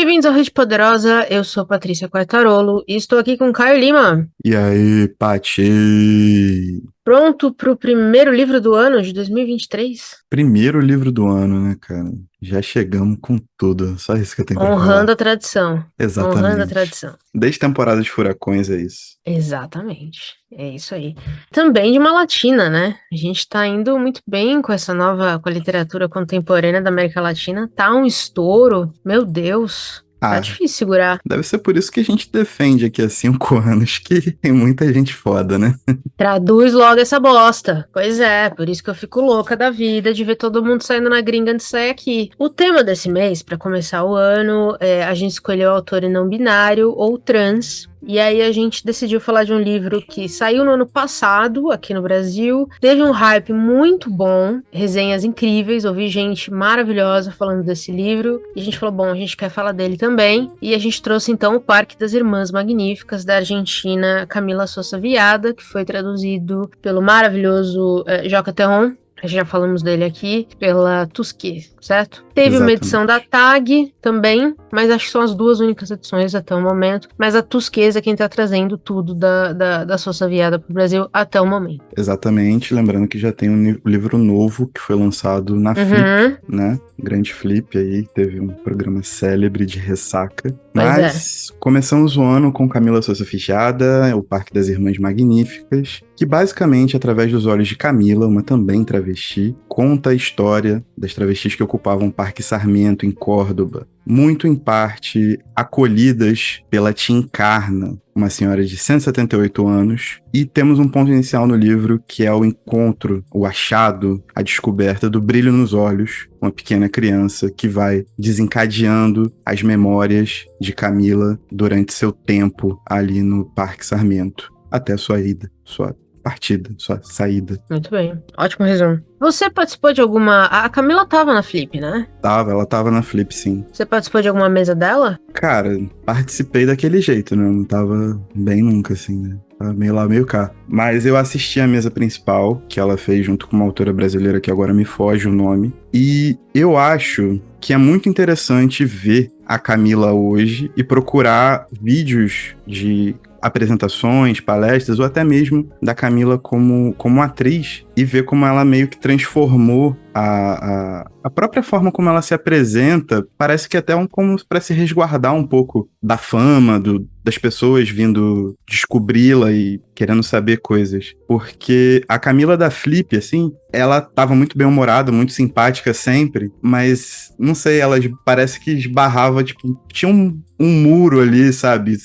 Bem-vindos ao Rede Poderosa, eu sou Patrícia Quartarolo e estou aqui com Caio Lima. E aí, Pati? Pronto para o primeiro livro do ano de 2023? Primeiro livro do ano, né, cara? Já chegamos com tudo. Só isso que eu tenho pra falar. Honrando a tradição. Honrando a Exatamente. tradição. Desde temporada de Furacões é isso. Exatamente. É isso aí. Também de uma latina, né? A gente tá indo muito bem com essa nova, com a literatura contemporânea da América Latina. Tá um estouro. Meu Deus. Tá Ah, difícil segurar. deve ser por isso que a gente defende aqui há 5 anos, que tem muita gente foda, né? Traduz logo essa bosta. Pois é, por isso que eu fico louca da vida de ver todo mundo saindo na gringa antes de sair aqui. O tema desse mês, pra começar o ano, a gente escolheu autor não binário ou trans. E aí a gente decidiu falar de um livro que saiu no ano passado aqui no Brasil, teve um hype muito bom, resenhas incríveis, ouvi gente maravilhosa falando desse livro, e a gente falou, bom, a gente quer falar dele também, e a gente trouxe então o Parque das Irmãs Magníficas, da Argentina, Camila Sosa Viada, que foi traduzido pelo maravilhoso Joca Terron. Já falamos dele aqui, pela Tusquets, certo? Teve uma edição da Exatamente. TAG também, mas acho que são as duas únicas edições até o momento. Mas a Tusquets é quem tá trazendo tudo da Sossa Viada pro Brasil até o momento. Exatamente. Lembrando que já tem um livro novo que foi lançado na Flip, Uhum, né? Grande Flip aí, teve um programa célebre de ressaca. pois é. Mas começamos o ano com Camila Sosa Fichada, o Parque das Irmãs Magníficas, que basicamente, através dos olhos de Camila, uma também travesti, conta a história das travestis que ocupavam o Parque Sarmiento, em Córdoba, muito em parte acolhidas pela tia Encarna, uma senhora de 178 anos, e temos um ponto inicial no livro que é o encontro, o achado, a descoberta do brilho nos olhos, uma pequena criança que vai desencadeando as memórias de Camila durante seu tempo ali no Parque Sarmiento, até sua ida, sua partida, sua saída. Muito bem. Ótimo resumo. Você participou de alguma... A Camila tava na Flip, né? Ela tava na Flip, sim. Você participou de alguma mesa dela? Cara, participei daquele jeito, né? Eu não tava bem nunca, assim, né? Tava meio lá, meio cá. Mas eu assisti a mesa principal, que ela fez junto com uma autora brasileira que agora me foge o nome. E eu acho que é muito interessante ver a Camila hoje e procurar vídeos de apresentações, palestras, ou até mesmo da Camila como atriz, e ver como ela meio que transformou a própria forma como ela se apresenta. Parece que até como para se resguardar um pouco da fama, das pessoas vindo descobri-la e querendo saber coisas. Porque a Camila da Flip, assim, ela tava muito bem-humorada, muito simpática sempre, mas, não sei, ela parece que esbarrava, tipo, tinha um muro ali, sabe?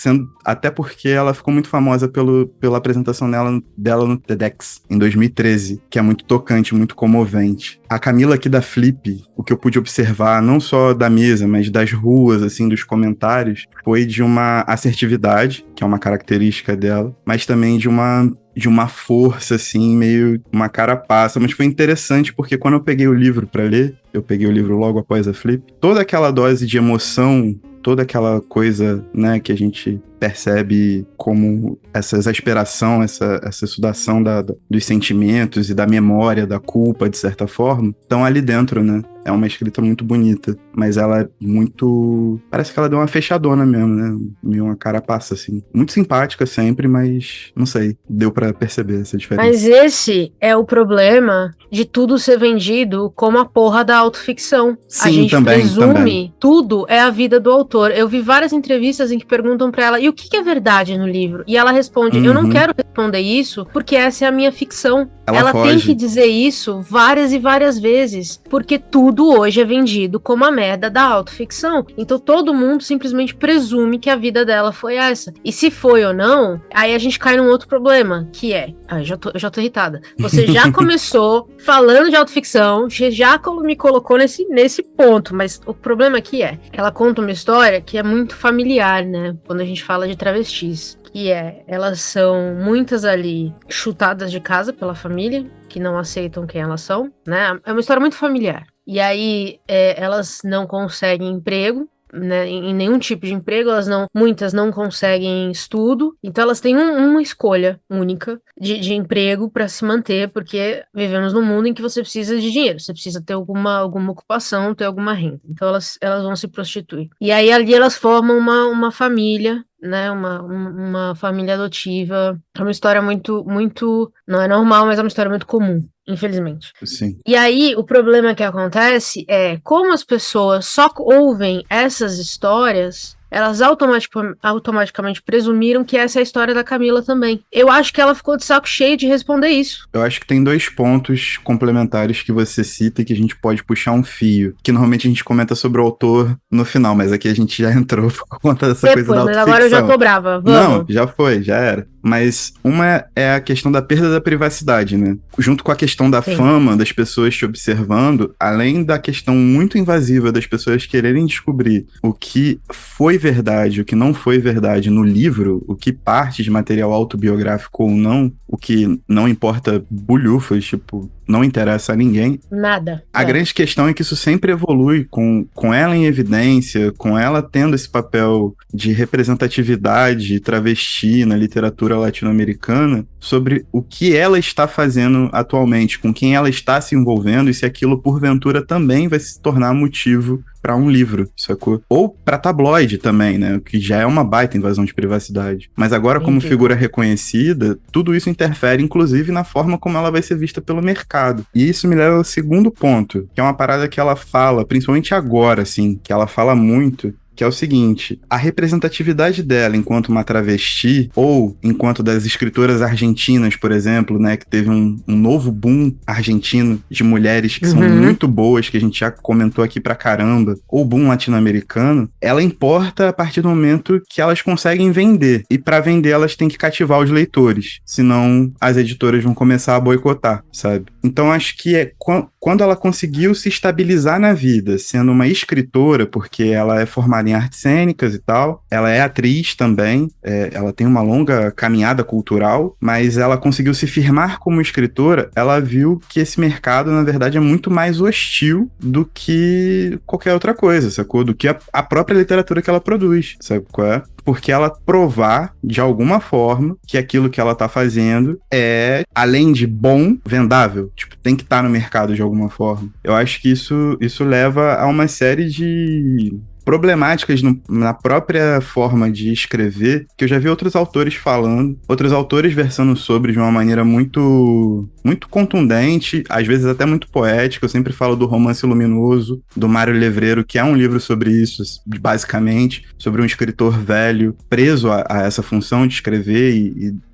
Até porque ela ficou muito famosa pela apresentação dela no TEDx, em 2013, que é muito tocante, muito comovente. A Camila aqui da Flip, o que eu pude observar, não só da mesa, mas das ruas, assim, dos comentários, foi de uma assertividade, que é uma característica dela, mas também de uma força, assim, meio uma carapaça. Mas foi interessante porque quando eu peguei o livro pra ler, eu peguei o livro logo após a Flip, toda aquela dose de emoção, toda aquela coisa, né, que a gente percebe como essa exasperação, essa sudação dos sentimentos e da memória, da culpa, de certa forma, estão ali dentro, né? É uma escrita muito bonita, mas ela é muito... Parece que ela deu uma fechadona mesmo, né? Meio uma carapaça, assim. Muito simpática sempre, mas, não sei, deu pra perceber essa Mas diferença. esse é o problema de tudo ser vendido como a porra da autoficção. A Sim, gente também. presume tudo é a vida do autor. Eu vi várias entrevistas em que perguntam pra ela, e o que é verdade no livro? E ela responde, eu não Uhum. quero responder isso porque essa é a minha ficção. Ela Ela tem que foge. dizer isso várias e várias vezes, porque tudo hoje é vendido como a merda da autoficção. Então todo mundo simplesmente presume que a vida dela foi essa. E se foi ou não, aí a gente cai num outro problema, que é... eu já tô irritada. Você já começou falando de autoficção, você já me colocou nesse ponto, mas o problema aqui é que ela conta uma história que é muito familiar, né? Quando a gente fala de travestis. Que elas são muitas ali chutadas de casa pela família, que não aceitam quem elas são, né? É uma história muito familiar. E aí elas não conseguem emprego, né, em nenhum tipo de emprego, muitas não conseguem estudo, então elas têm uma escolha única de emprego para se manter, porque vivemos num mundo em que você precisa de dinheiro, você precisa ter alguma ocupação, ter alguma renda, então elas vão se prostituir. E aí ali elas formam uma família, né, uma família adotiva. É uma história muito, não é normal, mas é uma história muito comum, infelizmente. Sim. E aí, o problema que acontece é, como as pessoas só ouvem essas histórias, elas automaticamente presumiram que essa é a história da Camila também. Eu acho que ela ficou de saco cheio de responder isso. Eu acho que tem 2 pontos complementares que você cita e que a gente pode puxar um fio, que normalmente a gente comenta sobre o autor no final, mas aqui a gente já entrou por conta dessa coisa da Mas autoficção. agora eu já tô brava, vamos. Não, já foi, já era. Mas uma é a questão da perda da privacidade, né? Junto com a questão da fama, das pessoas te observando, além da questão muito invasiva das pessoas quererem descobrir o que foi verdade, o que não foi verdade no livro, o que parte de material autobiográfico ou não, o que não importa bulhufas, tipo, não interessa a ninguém. Nada. A grande questão é que isso sempre evolui com ela em evidência, com ela tendo esse papel de representatividade travesti na literatura latino-americana sobre o que ela está fazendo atualmente, com quem ela está se envolvendo e se aquilo porventura também vai se tornar motivo para um livro, sacou? Ou para tabloide também, né? O que já é uma baita invasão de privacidade. Mas agora, como figura reconhecida, tudo isso interfere, inclusive, na forma como ela vai ser vista pelo mercado. E isso me leva ao segundo ponto, que é uma parada que ela fala, principalmente agora, assim, que ela fala muito, que é o seguinte, a representatividade dela enquanto uma travesti, ou enquanto das escritoras argentinas, por exemplo, né, que teve um novo boom argentino de mulheres que são muito boas, que a gente já comentou aqui pra caramba, ou boom latino-americano, ela importa a partir do momento que elas conseguem vender. E pra vender, elas têm que cativar os leitores, senão as editoras vão começar a boicotar, sabe? Então, acho que é quando ela conseguiu se estabilizar na vida, sendo uma escritora, porque ela é formada em artes cênicas e tal, ela é atriz também, ela tem uma longa caminhada cultural, mas ela conseguiu se firmar como escritora, ela viu que esse mercado, na verdade, é muito mais hostil do que qualquer outra coisa, sacou? Do que a própria literatura que ela produz, sabe qual é? Porque ela provar, de alguma forma, que aquilo que ela tá fazendo é, além de bom, vendável. Tipo, tem que estar no mercado de alguma forma. Eu acho que isso leva a uma série de problemáticas na própria forma de escrever, que eu já vi outros autores falando, outros autores versando sobre de uma maneira muito contundente, às vezes até muito poética. Eu sempre falo do Romance Luminoso, do Mário Levreiro, que é um livro sobre isso, basicamente, sobre um escritor velho preso a essa função de escrever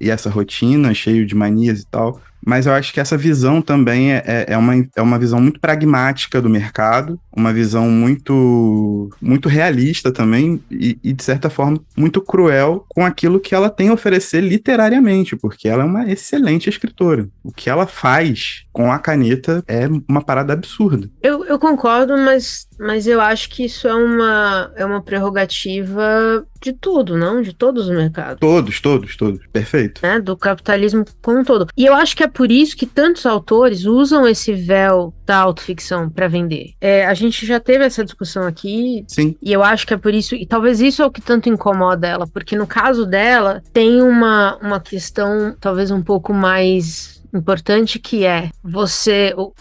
e essa rotina, cheio de manias e tal. Mas eu acho que essa visão também é uma visão muito pragmática do mercado, uma visão muito realista também e, de certa forma, muito cruel com aquilo que ela tem a oferecer literariamente, porque ela é uma excelente escritora. O que ela faz com a caneta é uma parada absurda. Eu concordo, mas eu acho que isso é uma prerrogativa de tudo, não? De todos os mercados. Todos. Perfeito. Né? Do capitalismo como um todo. E eu acho que é por isso que tantos autores usam esse véu da autoficção para vender. A gente já teve essa discussão aqui. Sim. E eu acho que é por isso, e talvez isso é o que tanto incomoda ela, porque no caso dela tem uma questão talvez um pouco mais importante, que é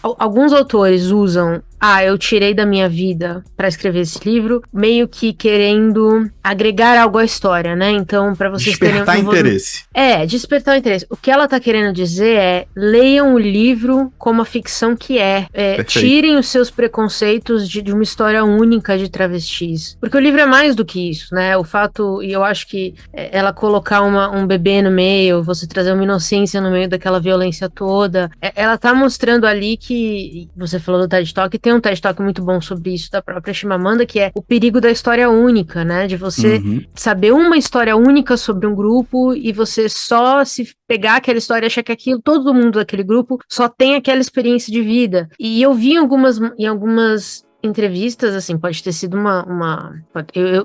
alguns autores usam eu tirei da minha vida para escrever esse livro, meio que querendo agregar algo à história, né? Então, para vocês despertar interesse. Despertar o interesse. O que ela tá querendo dizer é: leiam o livro como a ficção que é. Tirem os seus preconceitos de uma história única de travestis. Porque o livro é mais do que isso, né? O fato, e eu acho que ela colocar um bebê no meio, você trazer uma inocência no meio daquela violência toda, ela tá mostrando ali que, você falou do TED Talk, tem um TED Talk muito bom sobre isso, da própria Chimamanda, que é o perigo da história única, né? De você saber uma história única sobre um grupo e você só se pegar aquela história e achar que todo mundo daquele grupo só tem aquela experiência de vida. E eu vi em algumas entrevistas, assim, pode ter sido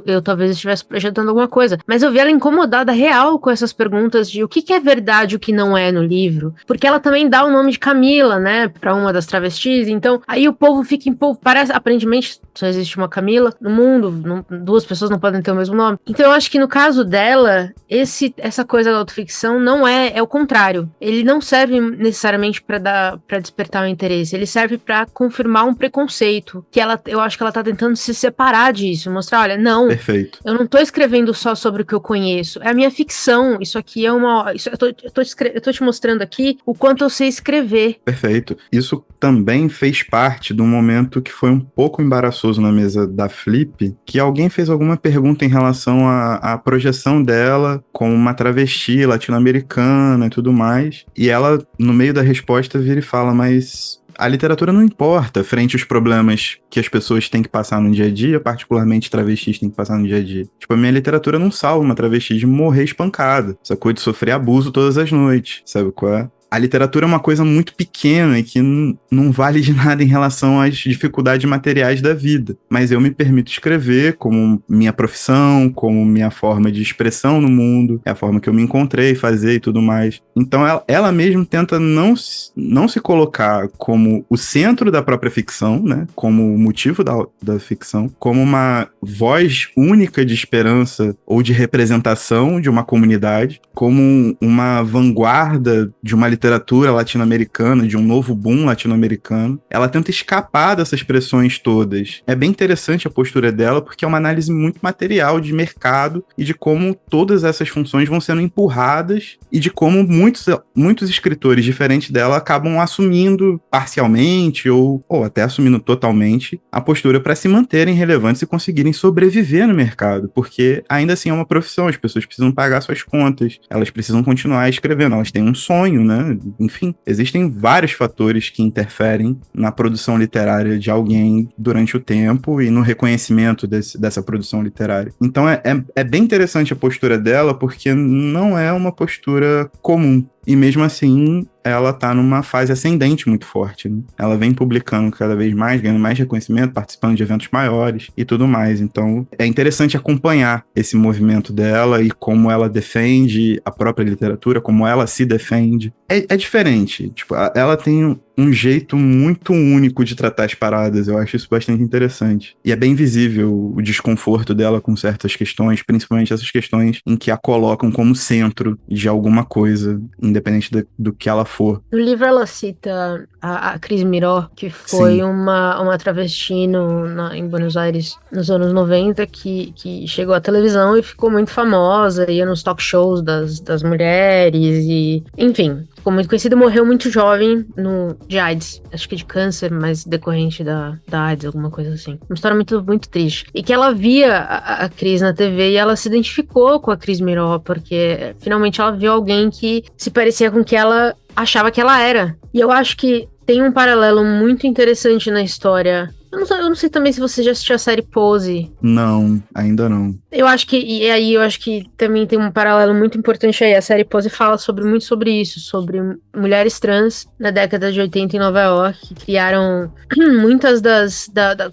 eu talvez estivesse projetando alguma coisa, mas eu vi ela incomodada real com essas perguntas de o que é verdade e o que não é no livro, porque ela também dá o nome de Camila, né, pra uma das travestis, então aí o povo fica parece, aparentemente só existe uma Camila no mundo, duas pessoas não podem ter o mesmo nome, então eu acho que no caso dela, essa coisa da autoficção não é o contrário, ele não serve necessariamente pra despertar o interesse, ele serve pra confirmar um preconceito, que eu acho que ela tá tentando se separar disso, mostrar, olha, não, Perfeito. eu não tô escrevendo só sobre o que eu conheço, é a minha ficção, isso aqui é eu tô te mostrando aqui o quanto eu sei escrever. Perfeito. Isso também fez parte de um momento que foi um pouco embaraçoso na mesa da Flip, que alguém fez alguma pergunta em relação à projeção dela como uma travesti latino-americana e tudo mais, e ela, no meio da resposta, vira e fala, mas a literatura não importa frente aos problemas que as pessoas têm que passar no dia a dia, particularmente travestis têm que passar no dia a dia. Tipo, a minha literatura não salva uma travesti de morrer espancada, sacou? De sofrer abuso todas as noites, sabe qual é? A literatura é uma coisa muito pequena e que não vale de nada em relação às dificuldades materiais da vida. Mas eu me permito escrever como minha profissão, como minha forma de expressão no mundo, é a forma que eu me encontrei, fazer e tudo mais. Então ela mesmo tenta não se colocar como o centro da própria ficção, né? Como o motivo da ficção, como uma voz única de esperança ou de representação de uma comunidade, como uma vanguarda de uma literatura latino-americana, de um novo boom latino-americano. Ela tenta escapar dessas pressões todas. É bem interessante a postura dela, porque é uma análise muito material de mercado e de como todas essas funções vão sendo empurradas e de como muitos escritores diferentes dela acabam assumindo parcialmente ou até assumindo totalmente a postura para se manterem relevantes e conseguirem sobreviver no mercado, porque ainda assim é uma profissão, as pessoas precisam pagar suas contas, elas precisam continuar escrevendo, elas têm um sonho, né? Enfim, existem vários fatores que interferem na produção literária de alguém durante o tempo e no reconhecimento dessa produção literária. Então é bem interessante a postura dela, porque não é uma postura comum. E mesmo assim, ela tá numa fase ascendente muito forte, né? Ela vem publicando cada vez mais, ganhando mais reconhecimento, participando de eventos maiores e tudo mais. Então, é interessante acompanhar esse movimento dela e como ela defende a própria literatura, como ela se defende. É diferente. Tipo, ela tem um jeito muito único de tratar as paradas. Eu acho isso bastante interessante. E é bem visível o desconforto dela com certas questões, principalmente essas questões em que a colocam como centro de alguma coisa, independente do que ela for. No livro ela cita a Cris Miró, que foi uma travesti em Buenos Aires nos anos 90, que chegou à televisão e ficou muito famosa, ia nos talk shows das mulheres e, enfim, ficou muito conhecida, morreu muito jovem de AIDS, acho que de câncer, mas decorrente da AIDS, alguma coisa assim. Uma história muito, muito triste. E que ela via a Cris na TV e ela se identificou com a Cris Miró, porque finalmente ela viu alguém que se parecia com o que ela achava que ela era. E eu acho que tem um paralelo muito interessante na história. Eu não sei também se você já assistiu a série Pose. Não, ainda não. Eu acho que também tem um paralelo muito importante aí. A série Pose fala muito sobre isso, sobre mulheres trans na década de 80 em Nova York, que criaram muitas da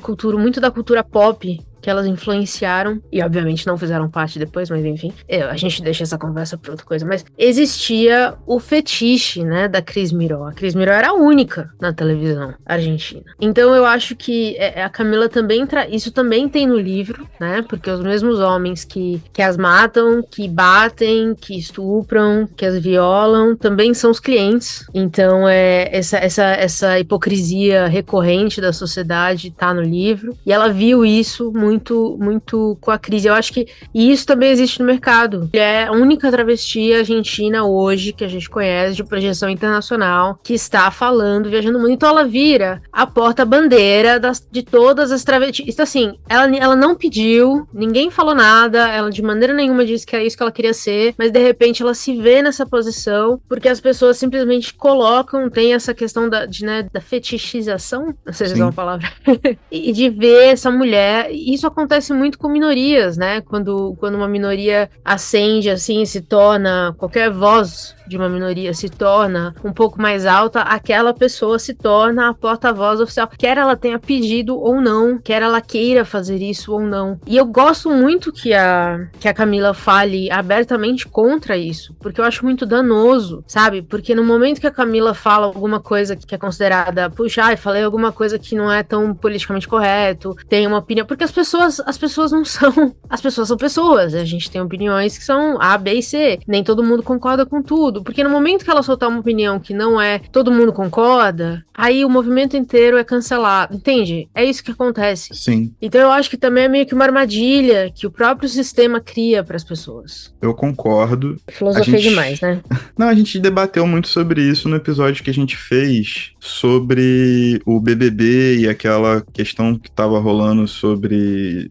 cultura pop que elas influenciaram, e obviamente não fizeram parte depois, mas enfim, a gente deixa essa conversa pra outra coisa, mas existia o fetiche, né, da Cris Miró. A Cris Miró era a única na televisão argentina. Então eu acho que a Camila também isso também tem no livro, né, porque os mesmos homens que as matam, que batem, que estupram, que as violam, também são os clientes. Então essa hipocrisia recorrente da sociedade tá no livro, e ela viu isso muito, muito com a crise. Eu acho que isso também existe no mercado. É a única travesti argentina hoje que a gente conhece de projeção internacional que está falando, viajando o mundo. Então ela vira a porta-bandeira de todas as travestis. Então, assim, ela não pediu, ninguém falou nada, ela de maneira nenhuma disse que é isso que ela queria ser, mas de repente ela se vê nessa posição porque as pessoas simplesmente colocam, tem essa questão da fetichização, não sei se é uma palavra, e de ver essa mulher. Isso isso acontece muito com minorias, né? Quando uma minoria ascende, assim, se torna, qualquer voz de uma minoria se torna um pouco mais alta, aquela pessoa se torna a porta-voz oficial, quer ela tenha pedido ou não, quer ela queira fazer isso ou não. E eu gosto muito que a Camila fale abertamente contra isso, porque eu acho muito danoso, sabe? Porque no momento que a Camila fala alguma coisa que é considerada, puxa, falei alguma coisa que não é tão politicamente correto, tem uma opinião, porque as pessoas não são, as pessoas são pessoas, a gente tem opiniões que são A, B e C, nem todo mundo concorda com tudo, porque no momento que ela soltar uma opinião que não é todo mundo concorda, aí o movimento inteiro é cancelado, entende? É isso que acontece. Sim. Então eu acho que também é meio que uma armadilha que o próprio sistema cria para as pessoas. Eu concordo. Filosofia demais, né? Não, a gente debateu muito sobre isso no episódio que a gente fez sobre o BBB e aquela questão que tava rolando sobre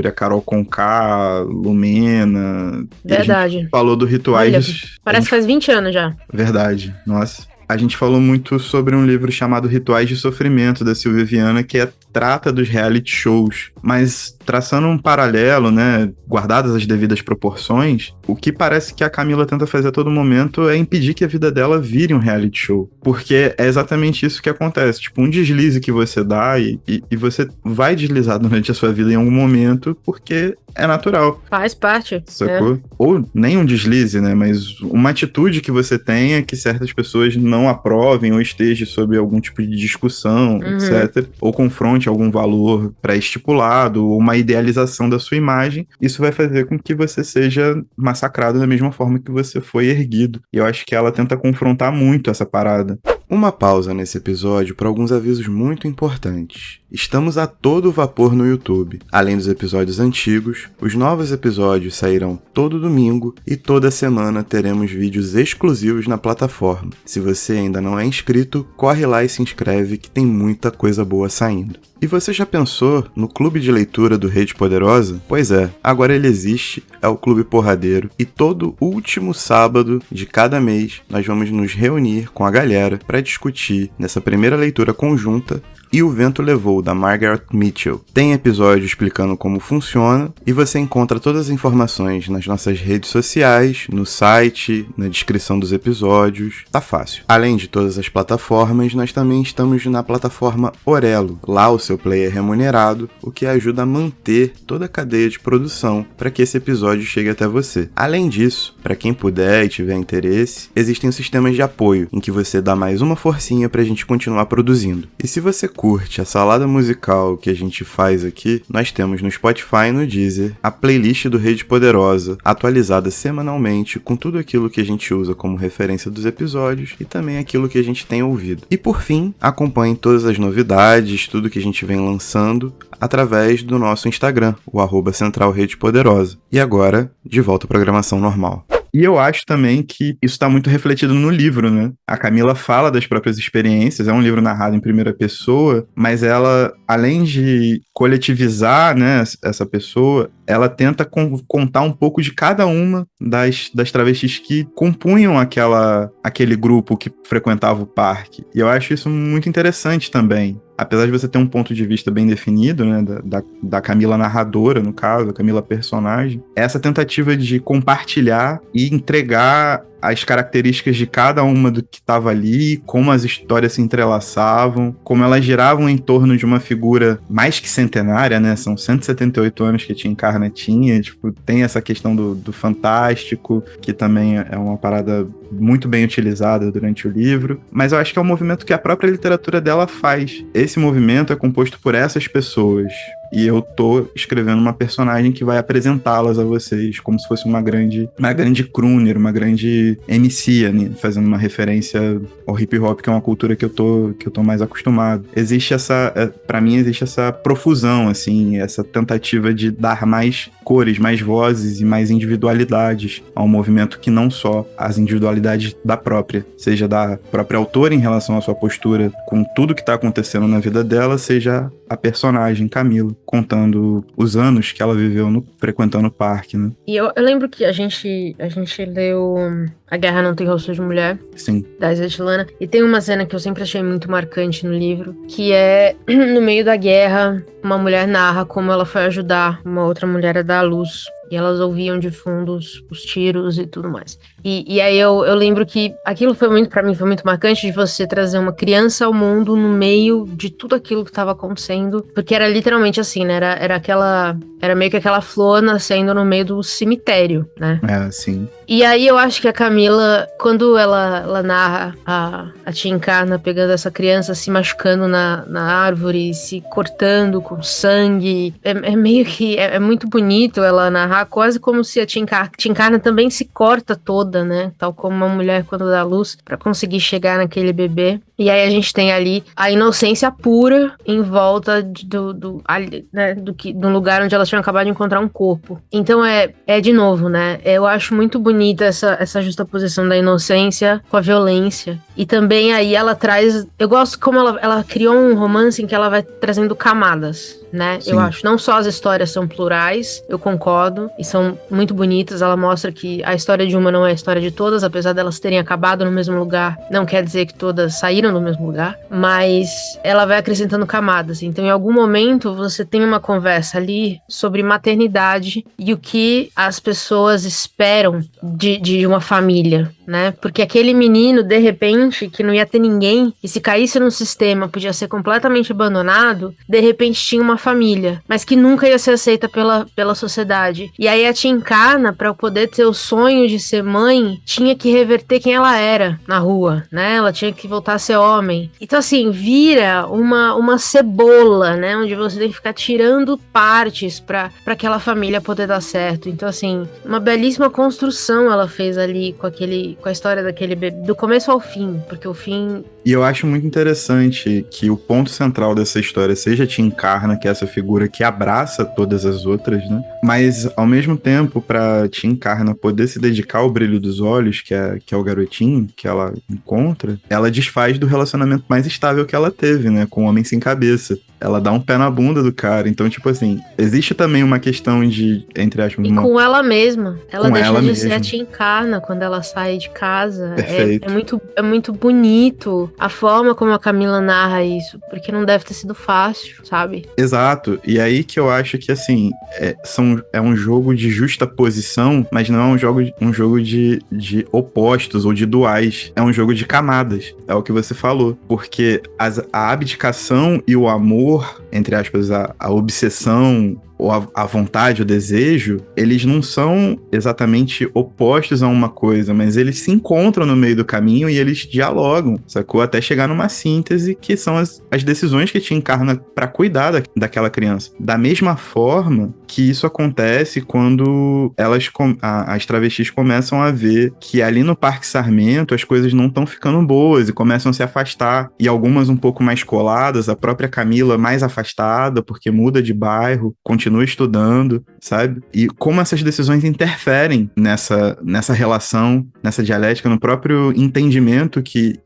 a Carol Conká, Lumena. Verdade. A gente falou do Rituais... Olha, parece que faz 20 anos já. Verdade, nossa. A gente falou muito sobre um livro chamado Rituais de Sofrimento, da Silvia Viana, que trata dos reality shows, mas traçando um paralelo, né, guardadas as devidas proporções, o que parece que a Camila tenta fazer a todo momento é impedir que a vida dela vire um reality show, porque é exatamente isso que acontece, tipo, um deslize que você dá e você vai deslizar durante a sua vida em algum momento, porque é natural. Faz parte. Sacou? Ou nem um deslize, né, mas uma atitude que você tenha que certas pessoas não aprovem ou esteja sob algum tipo de discussão, etc. Ou confronte algum valor pré-estipulado ou uma idealização da sua imagem, isso vai fazer com que você seja massacrado da mesma forma que você foi erguido. E eu acho que ela tenta confrontar muito essa parada. Uma pausa nesse episódio para alguns avisos muito importantes. Estamos a todo vapor no YouTube. Além dos episódios antigos, os novos episódios sairão todo domingo e toda semana teremos vídeos exclusivos na plataforma. Se você ainda não é inscrito, corre lá e se inscreve que tem muita coisa boa saindo. E você já pensou no clube de leitura do Rede Poderosa? Pois é, agora ele existe, é o Clube Porradeiro, e todo último sábado de cada mês nós vamos nos reunir com a galera para discutir nessa primeira leitura conjunta E o Vento Levou, da Margaret Mitchell. Tem episódio explicando como funciona e você encontra todas as informações nas nossas redes sociais, no site, na descrição dos episódios. Tá fácil. Além de todas as plataformas, nós também estamos na plataforma Orelo. Lá o seu play é remunerado, o que ajuda a manter toda a cadeia de produção para que esse episódio chegue até você. Além disso, para quem puder e tiver interesse, existem os sistemas de apoio, em que você dá mais uma forcinha pra gente continuar produzindo. E se você curte a salada musical que a gente faz aqui, nós temos no Spotify e no Deezer a playlist do Rede Poderosa, atualizada semanalmente com tudo aquilo que a gente usa como referência dos episódios e também aquilo que a gente tem ouvido. E por fim, acompanhe todas as novidades, tudo que a gente vem lançando, através do nosso Instagram, o @CentralRedePoderosa. E agora, de volta à programação normal. E eu acho também que isso está muito refletido no livro, né? A Camila fala das próprias experiências, é um livro narrado em primeira pessoa, mas ela, além de coletivizar, né, essa pessoa, ela tenta contar um pouco de cada uma das travestis que compunham aquele grupo que frequentava o parque. E eu acho isso muito interessante também. Apesar de você ter um ponto de vista bem definido, né, da Camila narradora, no caso, a Camila personagem, essa tentativa de compartilhar e entregar as características de cada uma do que estava ali, como as histórias se entrelaçavam, como elas giravam em torno de uma figura mais que centenária, né? São 178 anos que a Tia Encarna tinha, tipo, tem essa questão do fantástico, que também é uma parada muito bem utilizada durante o livro, mas eu acho que é um movimento que a própria literatura dela faz. Esse movimento é composto por essas pessoas, e eu tô escrevendo uma personagem que vai apresentá-las a vocês, como se fosse uma grande crooner, uma grande MC, né? Fazendo uma referência ao hip hop, que é uma cultura que eu tô mais acostumado. Pra mim existe essa profusão, assim, essa tentativa de dar mais cores, mais vozes e mais individualidades ao movimento, que não só as individualidades da própria, seja da própria autora em relação à sua postura com tudo que tá acontecendo na vida dela, seja a personagem Camila. contando os anos que ela viveu frequentando o parque, né? E eu lembro que a gente leu A Guerra Não Tem Rosto de Mulher, Sim. da Svetlana, e tem uma cena que eu sempre achei muito marcante no livro, que é, no meio da guerra, uma mulher narra como ela foi ajudar uma outra mulher a dar à luz. E elas ouviam de fundo os tiros e tudo mais. E aí eu lembro que aquilo pra mim foi muito marcante, de você trazer uma criança ao mundo no meio de tudo aquilo que estava acontecendo. Porque era literalmente assim, né? Era meio que aquela flor nascendo no meio do cemitério, né? É, sim. E aí eu acho que a Camila, quando ela narra a Tia Encarna pegando essa criança, se machucando na árvore, se cortando com sangue, é meio que... É muito bonito ela narrar, quase como se a Tia Encarna também se corta toda, né? Tal como uma mulher quando dá luz, pra conseguir chegar naquele bebê. E aí a gente tem ali a inocência pura em volta do lugar onde elas tinham acabado de encontrar um corpo. Então de novo, né? Eu acho muito bonita essa justaposição da inocência com a violência. E também aí ela traz... Eu gosto como ela criou um romance em que ela vai trazendo camadas, né? Sim. Eu acho. Não só as histórias são plurais, eu concordo, e são muito bonitas. Ela mostra que a história de uma não é a história de todas, apesar delas terem acabado no mesmo lugar, não quer dizer que todas saíram do mesmo lugar, mas ela vai acrescentando camadas. Então, em algum momento, você tem uma conversa ali sobre maternidade e o que as pessoas esperam de uma família, né? Porque aquele menino, de repente, que não ia ter ninguém, e se caísse no sistema, podia ser completamente abandonado, de repente tinha uma família, mas que nunca ia ser aceita pela sociedade. E aí a Tia Encarna, para poder ter o sonho de ser mãe, tinha que reverter quem ela era na rua, né? Ela tinha que voltar a ser homem. Então, assim, vira uma cebola, né? Onde você tem que ficar tirando partes para aquela família poder dar certo. Então, assim, uma belíssima construção ela fez ali com a história daquele bebê, do começo ao fim, porque o fim... E eu acho muito interessante que o ponto central dessa história seja a Tia Encarna, que é essa figura que abraça todas as outras, né? Mas, ao mesmo tempo, pra Tia Encarna poder se dedicar ao brilho dos olhos, que é o garotinho que ela encontra, ela desfaz do relacionamento mais estável que ela teve, né? Com o Homem Sem Cabeça. Ela dá um pé na bunda do cara. Então, tipo assim, existe também uma questão de, entre aspas... com ela mesma. Ela com deixa ela de mesma. ser a Tia Encarna quando ela sai de casa. Perfeito. É muito bonito a forma como a Camila narra isso, porque não deve ter sido fácil, sabe? Exato. E aí que eu acho que, assim, é um jogo de justaposição, mas não é um jogo de opostos ou de duais. É um jogo de camadas. É o que você falou. Porque a abdicação e o amor, entre aspas, a obsessão ou a vontade, o desejo, eles não são exatamente opostos a uma coisa, mas eles se encontram no meio do caminho e eles dialogam, sacou? Até chegar numa síntese que são as decisões que te encarna para cuidar daquela criança. Da mesma forma que isso acontece quando as travestis começam a ver que ali no Parque Sarmento as coisas não estão ficando boas e começam a se afastar, e algumas um pouco mais coladas, a própria Camila mais afastada porque muda de bairro, continua estudando, sabe? E como essas decisões interferem nessa relação, nessa dialética, no próprio entendimento que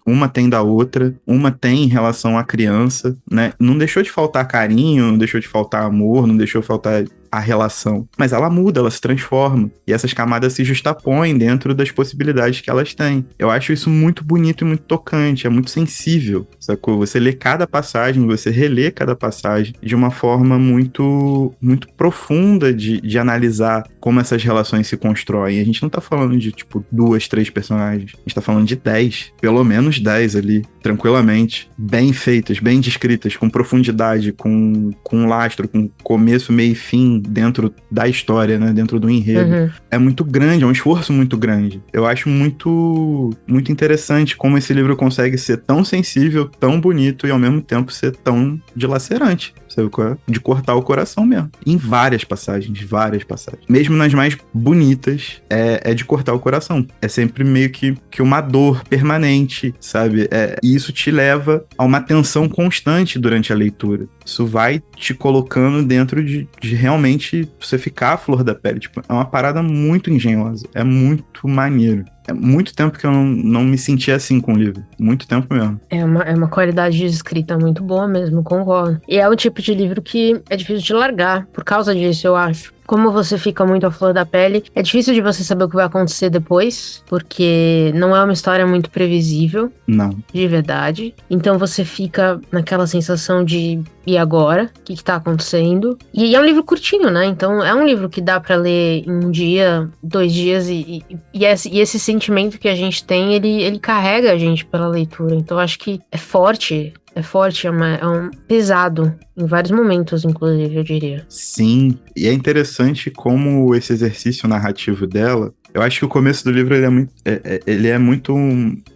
uma tem da outra, uma tem em relação à criança, né? Não deixou de faltar carinho, não deixou de faltar amor, não deixou de faltar a relação, mas ela muda, ela se transforma, e essas camadas se justapõem dentro das possibilidades que elas têm. Eu acho isso muito bonito e muito tocante, é muito sensível, sacou? Você lê cada passagem, você relê cada passagem de uma forma muito, muito profunda de analisar como essas relações se constroem. A gente não tá falando de, tipo, 2, 3 personagens, a gente tá falando de 10, pelo menos 10 ali, tranquilamente, bem feitas, bem descritas, com profundidade, com lastro, com começo, meio e fim, dentro da história, né? Dentro do enredo. Uhum. É muito grande, é um esforço muito grande. Eu acho muito, muito interessante como esse livro consegue ser tão sensível, tão bonito e ao mesmo tempo ser tão dilacerante. Sabe qual é? De cortar o coração mesmo. Em várias passagens, várias passagens. Mesmo nas mais bonitas, é de cortar o coração. É sempre meio que uma dor permanente, sabe? E isso te leva a uma tensão constante durante a leitura. Isso vai te colocando dentro de realmente você ficar à flor da pele. Tipo, é uma parada muito engenhosa. É muito maneiro. É muito tempo que eu não me senti assim com o livro. Muito tempo mesmo. É uma qualidade de escrita muito boa mesmo, concordo. E é um tipo de livro que é difícil de largar, por causa disso, eu acho. Como você fica muito à flor da pele, é difícil de você saber o que vai acontecer depois, porque não é uma história muito previsível. Não. De verdade. Então você fica naquela sensação de e agora? O que tá acontecendo? E é um livro curtinho, né? Então é um livro que dá pra ler em um dia, 2 dias, e esse sentimento que a gente tem, ele carrega a gente pela leitura. Então eu acho que é forte. É forte, é um pesado, em vários momentos, inclusive, eu diria. Sim, e é interessante como esse exercício narrativo dela. Eu acho que o começo do livro ele é muito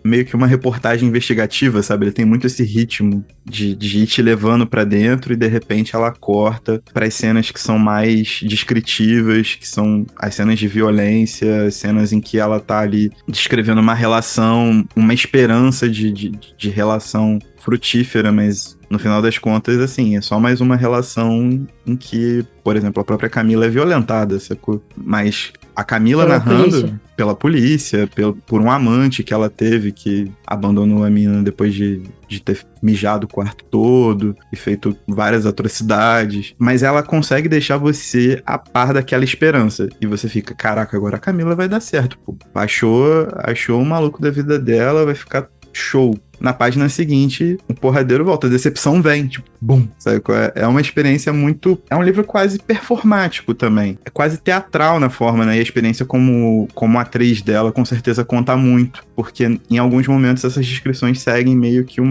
meio que uma reportagem investigativa, sabe? Ele tem muito esse ritmo de ir te levando pra dentro e de repente ela corta para as cenas que são mais descritivas, que são as cenas de violência, as cenas em que ela tá ali descrevendo uma relação, uma esperança de relação frutífera, mas no final das contas, assim, é só mais uma relação em que, por exemplo, a própria Camila é violentada, sacou? Mas a Camila narrando pela polícia, por um amante que ela teve que abandonou a menina depois de ter mijado o quarto todo e feito várias atrocidades. Mas ela consegue deixar você a par daquela esperança. E você fica, caraca, agora a Camila vai dar certo, pô. Achou o maluco da vida dela, vai ficar show. Na página seguinte, o porradeiro volta, a decepção vem, tipo, bum, sabe? É uma experiência muito... É um livro quase performático também. É quase teatral na forma, né? E a experiência como atriz dela, com certeza, conta muito. Porque em alguns momentos essas descrições seguem meio que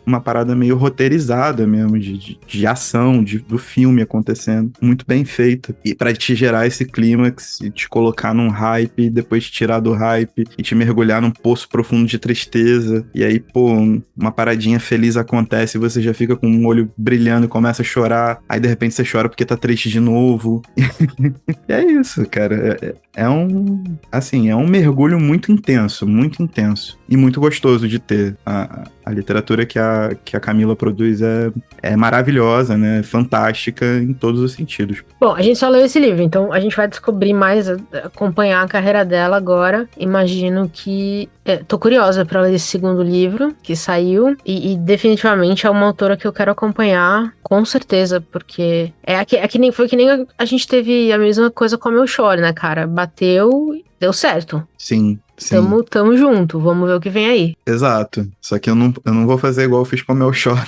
uma parada meio roteirizada mesmo, de ação, do filme acontecendo. Muito bem feita. E pra te gerar esse clímax e te colocar num hype, e depois te tirar do hype e te mergulhar num poço profundo de tristeza. E aí, pô, uma paradinha feliz acontece e você já fica com um olho brilhando e começa a chorar. Aí de repente você chora porque tá triste de novo. E é isso, cara. É um mergulho muito intenso e muito gostoso de ter. A literatura que a Camila produz é maravilhosa, né? Fantástica em todos os sentidos. Bom, a gente só leu esse livro, então a gente vai descobrir mais, acompanhar a carreira dela agora. Imagino que... tô curiosa pra ler esse segundo livro que saiu e definitivamente é uma autora que eu quero acompanhar, com certeza, porque foi que nem a gente teve a mesma coisa com a Meu Chore, né, cara? Bateu, deu certo. Sim. Tamo junto, vamos ver o que vem aí. Exato. Só que eu não vou fazer igual eu fiz com o Meu Chore,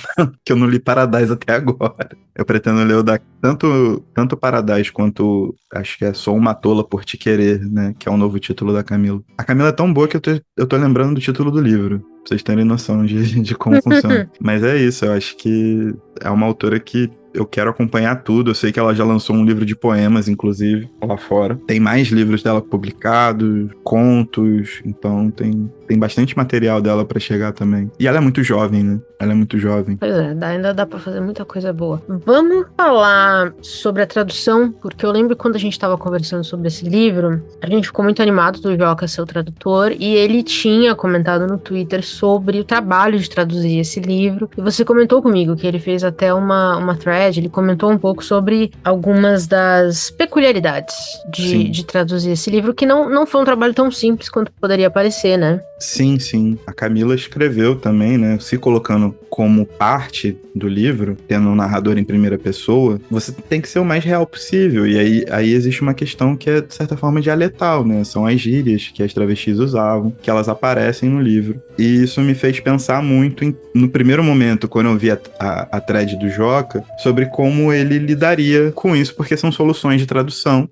que eu não li Paradise até agora. Eu pretendo ler tanto Paradise quanto, acho que é Sou uma Tola por Te Querer, né? Que é o novo título da Camila. A Camila é tão boa que eu tô lembrando do título do livro, pra vocês terem noção de como funciona. Mas é isso, eu acho que é uma autora que eu quero acompanhar tudo. Eu sei que ela já lançou um livro de poemas, inclusive, lá fora. Tem mais livros dela publicados, contos, então tem bastante material dela pra chegar também. E ela é muito jovem, né? Ela é muito jovem. Pois é, ainda dá pra fazer muita coisa boa. Vamos falar sobre a tradução, porque eu lembro quando a gente tava conversando sobre esse livro, a gente ficou muito animado do Joca ser o tradutor, e ele tinha comentado no Twitter sobre o trabalho de traduzir esse livro, e você comentou comigo que ele fez até uma thread, ele comentou um pouco sobre algumas das peculiaridades de traduzir esse livro, que não foi um trabalho tão simples quanto poderia parecer, né? Sim. A Camila escreveu também, né? Se colocando como parte do livro, tendo um narrador em primeira pessoa, você tem que ser o mais real possível. E aí existe uma questão que é, de certa forma, dialetal, né? São as gírias que as travestis usavam, que elas aparecem no livro. E isso me fez pensar muito no primeiro momento, quando eu vi a thread do Joca, sobre como ele lidaria com isso, porque são soluções de tradução.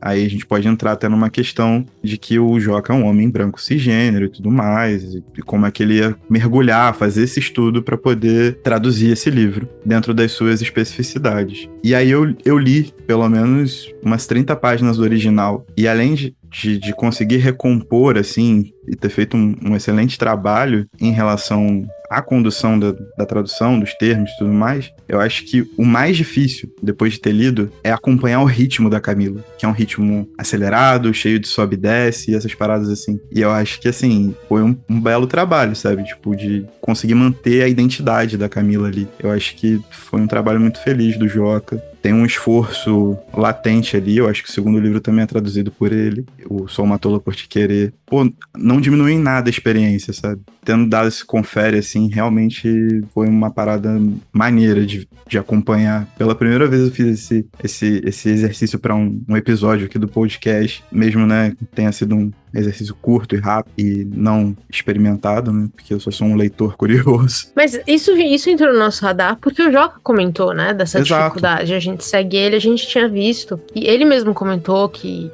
Aí a gente pode entrar até numa questão de que o Joca é um homem branco cisgênero e tudo mais, e como é que ele ia mergulhar, fazer esse estudo para poder traduzir esse livro dentro das suas especificidades. E aí eu li pelo menos umas 30 páginas do original, e além de conseguir recompor, assim, e ter feito um excelente trabalho em relação à condução da tradução, dos termos e tudo mais, eu acho que o mais difícil, depois de ter lido, é acompanhar o ritmo da Camila, que é um ritmo acelerado, cheio de sobe e desce, e essas paradas assim. E eu acho que, assim, foi um belo trabalho, sabe? Tipo, de conseguir manter a identidade da Camila ali. Eu acho que foi um trabalho muito feliz do Joca. tem um esforço latente ali, eu acho que o segundo livro também é traduzido por ele, o Sol Matou-la por Te Querer. Pô, não diminui em nada a experiência, sabe? Tendo dado esse confere, assim, realmente foi uma parada maneira de acompanhar. Pela primeira vez eu fiz esse exercício para um episódio aqui do podcast, mesmo, né, que tenha sido um exercício curto e rápido e não experimentado, né, porque eu só sou um leitor curioso. Mas isso entrou no nosso radar porque o Joca comentou, né, dessa Exato. dificuldade. A gente segue ele, a gente tinha visto. E ele mesmo comentou que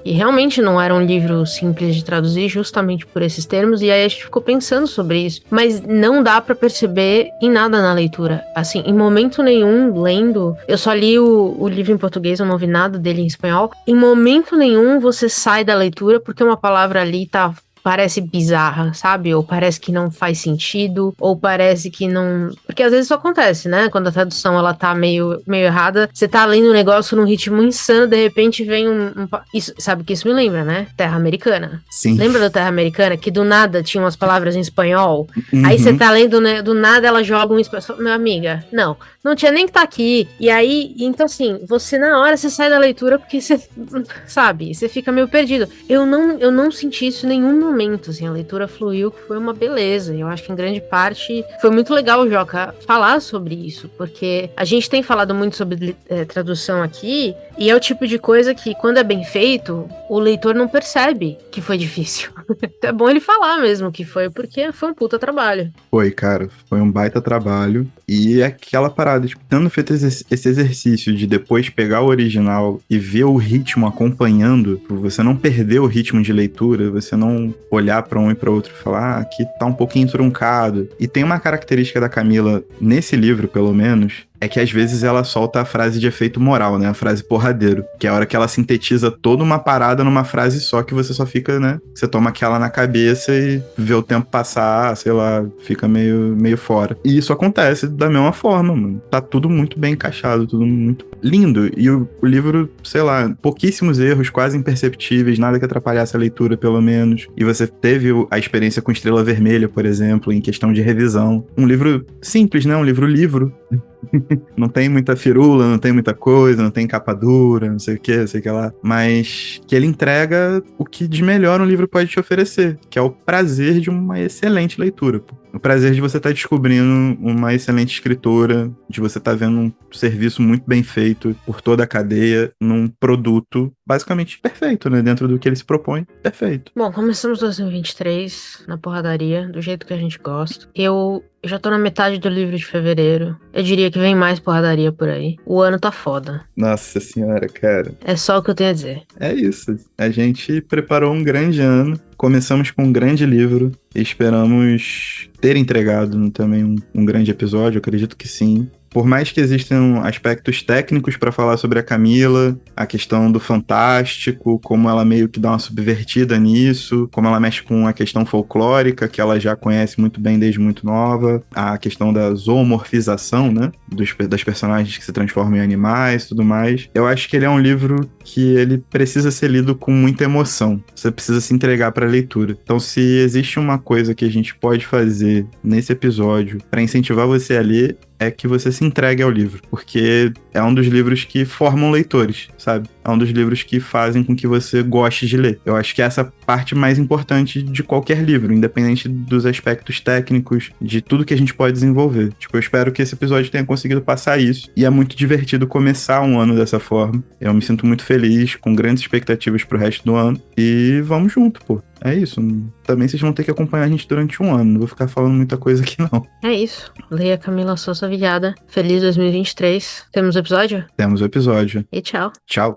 realmente não era um livro simples de traduzir, justamente por esses termos. E aí a gente ficou pensando sobre isso. Mas não dá pra perceber em nada na leitura. Assim, em momento nenhum, lendo... Eu só li o livro em português, eu não vi nada dele em espanhol. Em momento nenhum você sai da leitura porque uma palavra ali parece bizarra, sabe? Ou parece que não faz sentido, ou parece que não... Porque às vezes isso acontece, né? Quando a tradução, ela tá meio errada, você tá lendo um negócio num ritmo insano, de repente vem Isso, sabe que isso me lembra, né? Terra Americana. Sim. Lembra da Terra Americana? Que do nada tinha umas palavras em espanhol? Uhum. Aí você tá lendo, né? Do nada ela joga um espanhol. Minha amiga, não tinha nem que tá aqui. E aí, então assim, você na hora, você sai da leitura porque você, sabe? Você fica meio perdido. Eu não senti isso em nenhum momento. Assim, a leitura fluiu, que foi uma beleza. Eu acho que em grande parte foi muito legal, Joca, falar sobre isso, porque a gente tem falado muito sobre tradução aqui, e é o tipo de coisa que, quando é bem feito, o leitor não percebe que foi difícil. Então é bom ele falar mesmo que foi, porque foi um puta trabalho. Foi, cara, foi um baita trabalho. E é aquela parada, tipo, tendo feito esse exercício de depois pegar o original e ver o ritmo acompanhando, você não perder o ritmo de leitura, você não olhar pra um e pra outro e falar, aqui tá um pouquinho truncado. E tem uma característica da Camila, nesse livro, pelo menos, é que às vezes ela solta a frase de efeito moral, né? A frase porradeiro. Que é a hora que ela sintetiza toda uma parada numa frase só, que você só fica, né? Você toma aquela na cabeça e vê o tempo passar, sei lá, fica meio fora. E isso acontece da mesma forma, mano. Tá tudo muito bem encaixado, tudo muito lindo. E o livro, sei lá, pouquíssimos erros, quase imperceptíveis, nada que atrapalhasse a leitura, pelo menos. E você teve a experiência com Estrela Vermelha, por exemplo, em questão de revisão. Um livro simples, né? Um livro. Não tem muita firula, não tem muita coisa, não tem capa dura, não sei o que, não sei o que lá. Mas que ele entrega o que de melhor um livro pode te oferecer, que é o prazer de uma excelente leitura, pô. O prazer de você estar descobrindo uma excelente escritora, de você estar vendo um serviço muito bem feito por toda a cadeia, num produto basicamente perfeito, né? Dentro do que ele se propõe, perfeito. Bom, começamos 2023 na porradaria, do jeito que a gente gosta. Eu já tô na metade do livro de fevereiro. Eu diria que vem mais porradaria por aí. O ano tá foda. Nossa senhora, cara. É só o que eu tenho a dizer. É isso. A gente preparou um grande ano. Começamos com um grande livro e esperamos ter entregado também um grande episódio, eu acredito que sim. Por mais que existam aspectos técnicos para falar sobre a Camila, a questão do fantástico, como ela meio que dá uma subvertida nisso, como ela mexe com a questão folclórica, que ela já conhece muito bem desde muito nova, a questão da zoomorfização, né, das personagens que se transformam em animais e tudo mais. Eu acho que ele é um livro que ele precisa ser lido com muita emoção. Você precisa se entregar para a leitura. Então, se existe uma coisa que a gente pode fazer nesse episódio para incentivar você a ler, é que você se entregue ao livro, porque é um dos livros que formam leitores, sabe? É um dos livros que fazem com que você goste de ler. Eu acho que é essa parte mais importante de qualquer livro, independente dos aspectos técnicos, de tudo que a gente pode desenvolver. Tipo, eu espero que esse episódio tenha conseguido passar isso, e é muito divertido começar um ano dessa forma. Eu me sinto muito feliz, com grandes expectativas pro resto do ano, e vamos junto, pô. É isso. Também vocês vão ter que acompanhar a gente durante um ano. Não vou ficar falando muita coisa aqui, não. É isso. Leia Camila Sousa Villada. Feliz 2023. Temos o episódio? Temos o episódio. E tchau. Tchau.